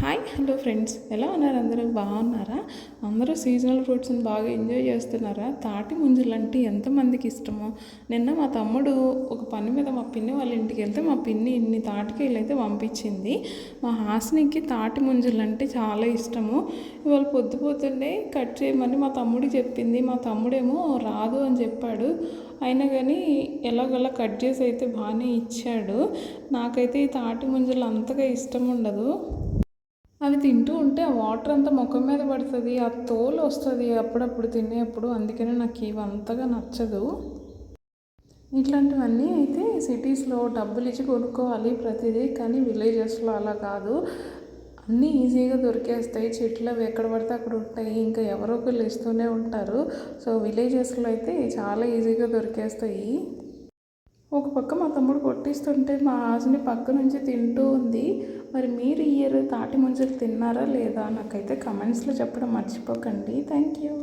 Hi hello friends, ఎలా ఉన్నారు? అందరూ బాగున్నారా? అందరూ సీజనల్ ఫ్రూట్స్ని బాగా ఎంజాయ్ చేస్తున్నారా? తాటి ముంజలు అంటే ఎంతమందికి ఇష్టమో. నిన్న మా తమ్ముడు ఒక పని మీద మా పిన్ని వాళ్ళ ఇంటికి వెళ్తే మా పిన్ని ఇన్ని తాటికాయలు అయితే పంపించింది. మా హాస్నికి తాటి ముంజలు అంటే చాలా ఇష్టము. ఇవాళ పొద్దున్నే కట్ చేయమని మా తమ్ముడికి చెప్పింది. మా తమ్ముడేమో రాదు అని చెప్పాడు. అయినా కానీ ఎలాగోలా కట్ చేసి అయితే బాగానే ఇచ్చాడు. నాకైతే ఈ తాటి ముంజలు అంతగా ఇష్టం ఉండదు. అవి తింటూ ఉంటే ఆ వాటర్ అంతా ముఖం మీద పడుతుంది, ఆ తోలు వస్తుంది అప్పుడప్పుడు తినేప్పుడు. అందుకనే నాకు ఇవి అంతగా నచ్చదు. ఇట్లాంటివన్నీ అయితే సిటీస్లో డబ్బులు ఇచ్చి కొనుక్కోవాలి ప్రతిదీ. కానీ విలేజెస్లో అలా కాదు, అన్నీ ఈజీగా దొరికేస్తాయి. చెట్లు అవి ఎక్కడ పడితే అక్కడ ఉంటాయి, ఇంకా ఎవరో ఒకళ్ళు ఇస్తూనే ఉంటారు. సో విలేజెస్లో అయితే చాలా ఈజీగా దొరికేస్తాయి. ఒక పక్క మా తమ్ముడు కొట్టిస్తుంటే మా ఆజుని పక్క నుంచి తింటూ ఉంది. మరి మీరు ఈ ఇయర్ తాటి ముంజలు తిన్నారా లేదా? నాకైతే కమెంట్స్లో చెప్పడం మర్చిపోకండి. Thank you.